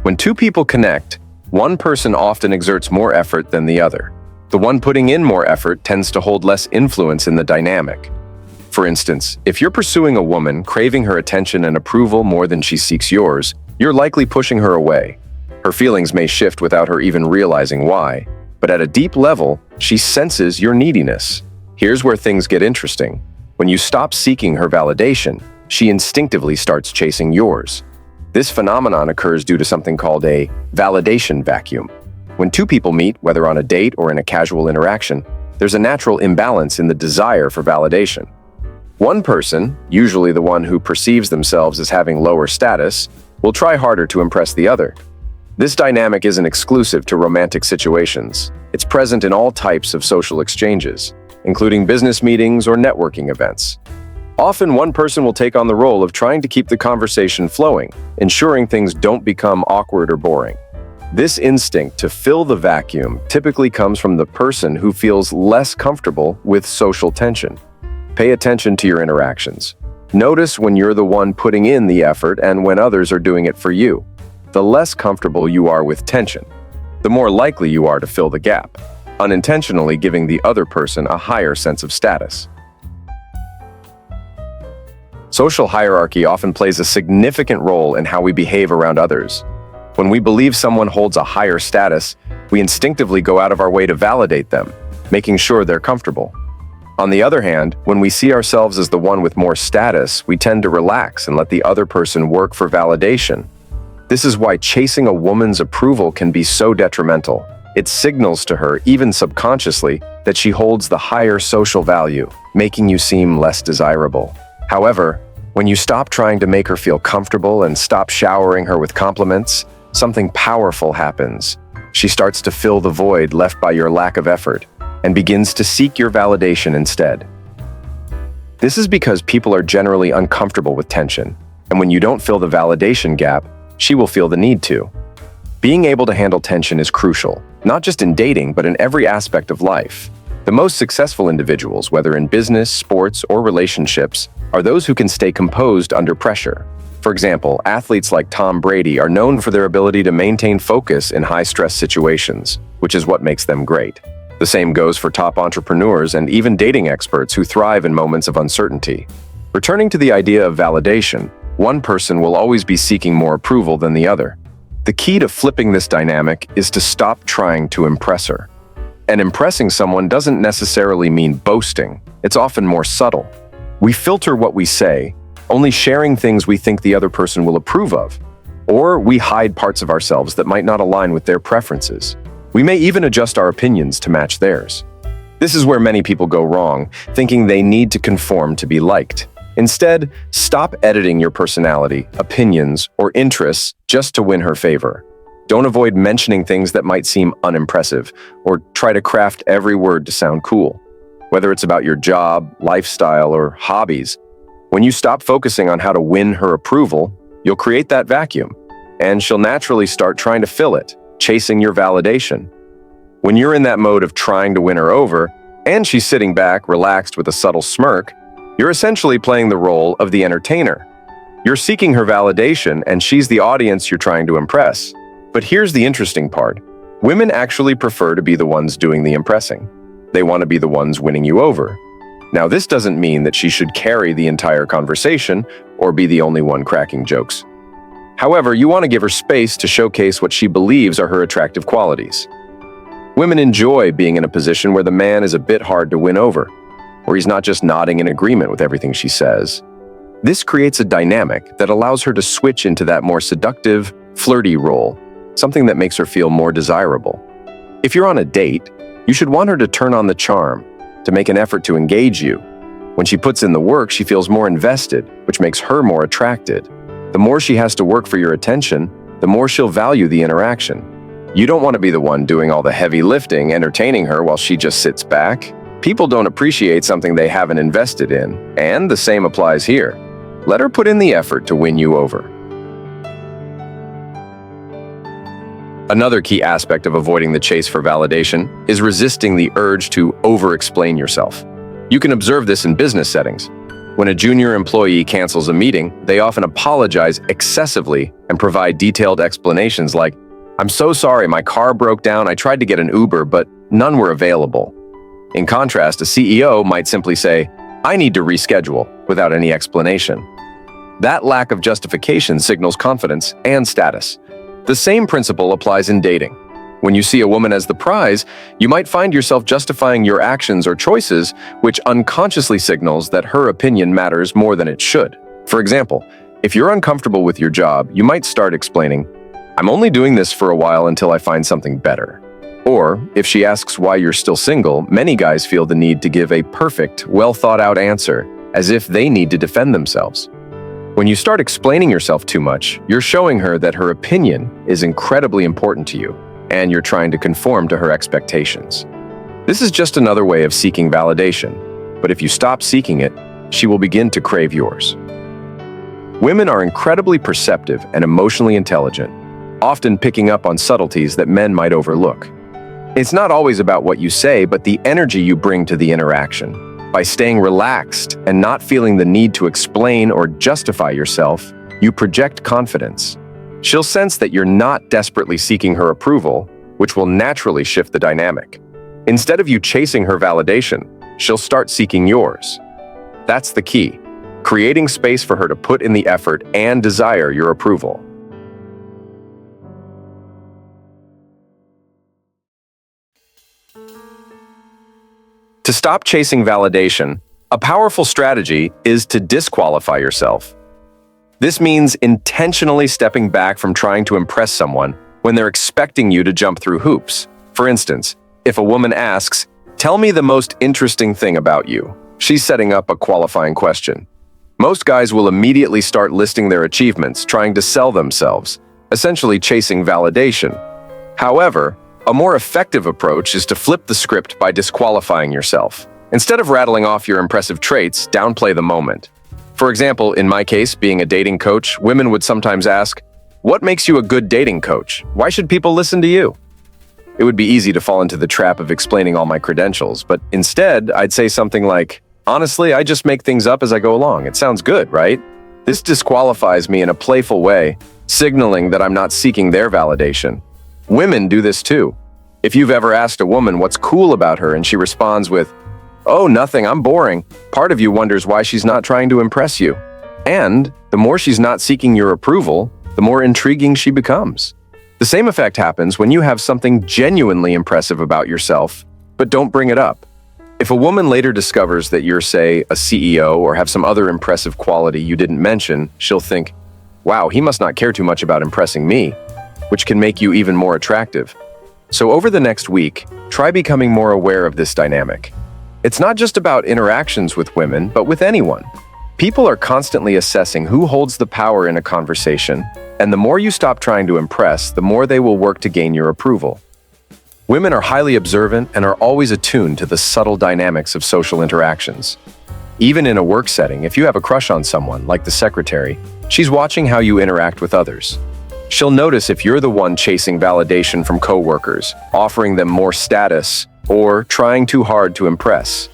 When two people connect, one person often exerts more effort than the other. The one putting in more effort tends to hold less influence in the dynamic. For instance, if you're pursuing a woman, craving her attention and approval more than she seeks yours, you're likely pushing her away. Her feelings may shift without her even realizing why, but at a deep level, she senses your neediness. Here's where things get interesting. When you stop seeking her validation, she instinctively starts chasing yours. This phenomenon occurs due to something called a validation vacuum. When two people meet, whether on a date or in a casual interaction, there's a natural imbalance in the desire for validation. One person, usually the one who perceives themselves as having lower status, will try harder to impress the other. This dynamic isn't exclusive to romantic situations. It's present in all types of social exchanges, including business meetings or networking events. Often, one person will take on the role of trying to keep the conversation flowing, ensuring things don't become awkward or boring. This instinct to fill the vacuum typically comes from the person who feels less comfortable with social tension. Pay attention to your interactions. Notice when you're the one putting in the effort and when others are doing it for you. The less comfortable you are with tension, the more likely you are to fill the gap, unintentionally giving the other person a higher sense of status. Social hierarchy often plays a significant role in how we behave around others. When we believe someone holds a higher status, we instinctively go out of our way to validate them, making sure they're comfortable. On the other hand, when we see ourselves as the one with more status, we tend to relax and let the other person work for validation. This is why chasing a woman's approval can be so detrimental. It signals to her, even subconsciously, that she holds the higher social value, making you seem less desirable. However, when you stop trying to make her feel comfortable and stop showering her with compliments, something powerful happens. She starts to fill the void left by your lack of effort and begins to seek your validation instead. This is because people are generally uncomfortable with tension, and when you don't fill the validation gap, she will feel the need to. Being able to handle tension is crucial, not just in dating, but in every aspect of life. The most successful individuals, whether in business, sports, or relationships, are those who can stay composed under pressure. For example, athletes like Tom Brady are known for their ability to maintain focus in high-stress situations, which is what makes them great. The same goes for top entrepreneurs and even dating experts who thrive in moments of uncertainty. Returning to the idea of validation, one person will always be seeking more approval than the other. The key to flipping this dynamic is to stop trying to impress her. And impressing someone doesn't necessarily mean boasting. It's often more subtle. We filter what we say, only sharing things we think the other person will approve of. Or we hide parts of ourselves that might not align with their preferences. We may even adjust our opinions to match theirs. This is where many people go wrong, thinking they need to conform to be liked. Instead, stop editing your personality, opinions, or interests just to win her favor. Don't avoid mentioning things that might seem unimpressive, or try to craft every word to sound cool. Whether it's about your job, lifestyle, or hobbies, when you stop focusing on how to win her approval, you'll create that vacuum, and she'll naturally start trying to fill it, chasing your validation. When you're in that mode of trying to win her over, and she's sitting back, relaxed with a subtle smirk, you're essentially playing the role of the entertainer. You're seeking her validation, and she's the audience you're trying to impress. But here's the interesting part. Women actually prefer to be the ones doing the impressing. They want to be the ones winning you over. Now, this doesn't mean that she should carry the entire conversation or be the only one cracking jokes. However, you want to give her space to showcase what she believes are her attractive qualities. Women enjoy being in a position where the man is a bit hard to win over, where he's not just nodding in agreement with everything she says. This creates a dynamic that allows her to switch into that more seductive, flirty role, something that makes her feel more desirable. If you're on a date, you should want her to turn on the charm, to make an effort to engage you. When she puts in the work, she feels more invested, which makes her more attracted. The more she has to work for your attention, the more she'll value the interaction. You don't want to be the one doing all the heavy lifting, entertaining her while she just sits back. People don't appreciate something they haven't invested in, and the same applies here. Let her put in the effort to win you over. Another key aspect of avoiding the chase for validation is resisting the urge to over-explain yourself. You can observe this in business settings. When a junior employee cancels a meeting, they often apologize excessively and provide detailed explanations like, "I'm so sorry, my car broke down, I tried to get an Uber, but none were available." In contrast, a CEO might simply say, "I need to reschedule," without any explanation. That lack of justification signals confidence and status. The same principle applies in dating. When you see a woman as the prize, you might find yourself justifying your actions or choices, which unconsciously signals that her opinion matters more than it should. For example, if you're uncomfortable with your job, you might start explaining, "I'm only doing this for a while until I find something better." Or, if she asks why you're still single, many guys feel the need to give a perfect, well-thought-out answer, as if they need to defend themselves. When you start explaining yourself too much, you're showing her that her opinion is incredibly important to you, and you're trying to conform to her expectations. This is just another way of seeking validation, but if you stop seeking it, she will begin to crave yours. Women are incredibly perceptive and emotionally intelligent, often picking up on subtleties that men might overlook. It's not always about what you say, but the energy you bring to the interaction. By staying relaxed and not feeling the need to explain or justify yourself, you project confidence. She'll sense that you're not desperately seeking her approval, which will naturally shift the dynamic. Instead of you chasing her validation, she'll start seeking yours. That's the key, creating space for her to put in the effort and desire your approval. To stop chasing validation, a powerful strategy is to disqualify yourself. This means intentionally stepping back from trying to impress someone when they're expecting you to jump through hoops. For instance, if a woman asks, "Tell me the most interesting thing about you," she's setting up a qualifying question. Most guys will immediately start listing their achievements, trying to sell themselves, essentially chasing validation. However, a more effective approach is to flip the script by disqualifying yourself. Instead of rattling off your impressive traits, downplay the moment. For example, in my case, being a dating coach, women would sometimes ask, "What makes you a good dating coach? Why should people listen to you?" It would be easy to fall into the trap of explaining all my credentials, but instead, I'd say something like, "Honestly, I just make things up as I go along. It sounds good, right?" This disqualifies me in a playful way, signaling that I'm not seeking their validation. Women do this too. If you've ever asked a woman what's cool about her and she responds with, "Oh, nothing, I'm boring," part of you wonders why she's not trying to impress you. And the more she's not seeking your approval, the more intriguing she becomes. The same effect happens when you have something genuinely impressive about yourself, but don't bring it up. If a woman later discovers that you're, say, a CEO or have some other impressive quality you didn't mention, she'll think, "Wow, he must not care too much about impressing me," which can make you even more attractive. So over the next week, try becoming more aware of this dynamic. It's not just about interactions with women, but with anyone. People are constantly assessing who holds the power in a conversation, and the more you stop trying to impress, the more they will work to gain your approval. Women are highly observant and are always attuned to the subtle dynamics of social interactions. Even in a work setting, if you have a crush on someone, like the secretary, she's watching how you interact with others. She'll notice if you're the one chasing validation from coworkers, offering them more status, or trying too hard to impress.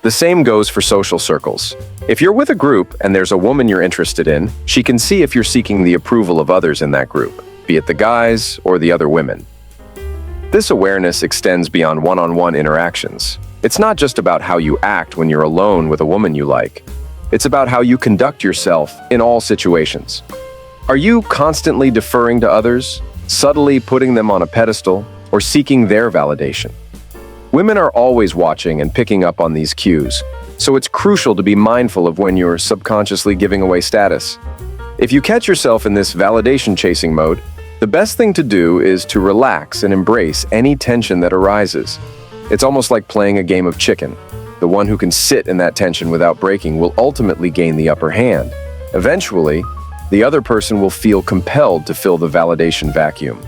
The same goes for social circles. If you're with a group and there's a woman you're interested in, she can see if you're seeking the approval of others in that group, be it the guys or the other women. This awareness extends beyond one-on-one interactions. It's not just about how you act when you're alone with a woman you like. It's about how you conduct yourself in all situations. Are you constantly deferring to others, subtly putting them on a pedestal, or seeking their validation? Women are always watching and picking up on these cues, so it's crucial to be mindful of when you're subconsciously giving away status. If you catch yourself in this validation-chasing mode, the best thing to do is to relax and embrace any tension that arises. It's almost like playing a game of chicken. The one who can sit in that tension without breaking will ultimately gain the upper hand. Eventually, the other person will feel compelled to fill the validation vacuum.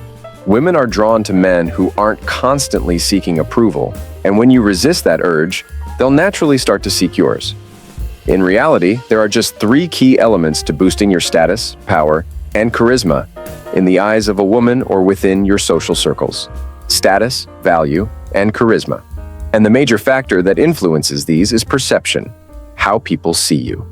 Women are drawn to men who aren't constantly seeking approval, and when you resist that urge, they'll naturally start to seek yours. In reality, there are just 3 key elements to boosting your status, power, and charisma in the eyes of a woman or within your social circles: status, value, and charisma. And the major factor that influences these is perception, how people see you.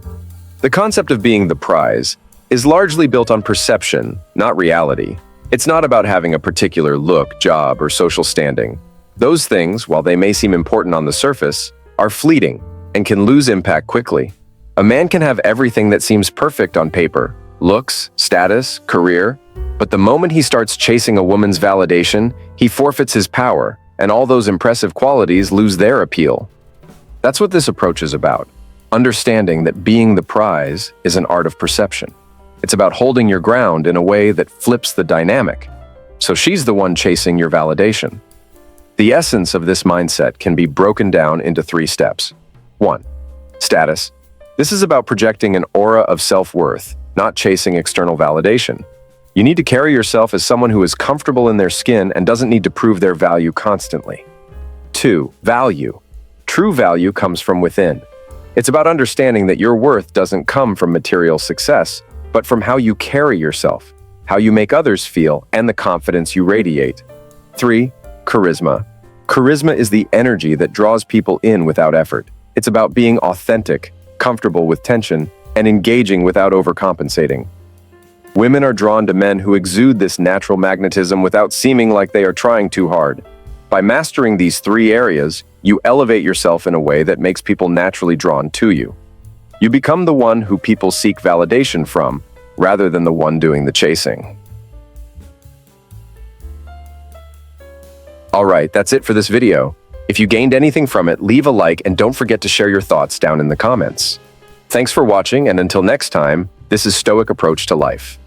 The concept of being the prize is largely built on perception, not reality. It's not about having a particular look, job, or social standing. Those things, while they may seem important on the surface, are fleeting and can lose impact quickly. A man can have everything that seems perfect on paper, looks, status, career, but the moment he starts chasing a woman's validation, he forfeits his power, and all those impressive qualities lose their appeal. That's what this approach is about. Understanding that being the prize is an art of perception. It's about holding your ground in a way that flips the dynamic. So she's the one chasing your validation. The essence of this mindset can be broken down into 3 steps. 1. Status. This is about projecting an aura of self-worth, not chasing external validation. You need to carry yourself as someone who is comfortable in their skin and doesn't need to prove their value constantly. 2. Value. True value comes from within. It's about understanding that your worth doesn't come from material success, but from how you carry yourself, how you make others feel, and the confidence you radiate. 3. Charisma. Charisma is the energy that draws people in without effort. It's about being authentic, comfortable with tension, and engaging without overcompensating. Women are drawn to men who exude this natural magnetism without seeming like they are trying too hard. By mastering these 3 areas, you elevate yourself in a way that makes people naturally drawn to you. You become the one who people seek validation from, rather than the one doing the chasing. Alright, that's it for this video. If you gained anything from it, leave a like and don't forget to share your thoughts down in the comments. Thanks for watching, and until next time, this is Stoic Approach to Life.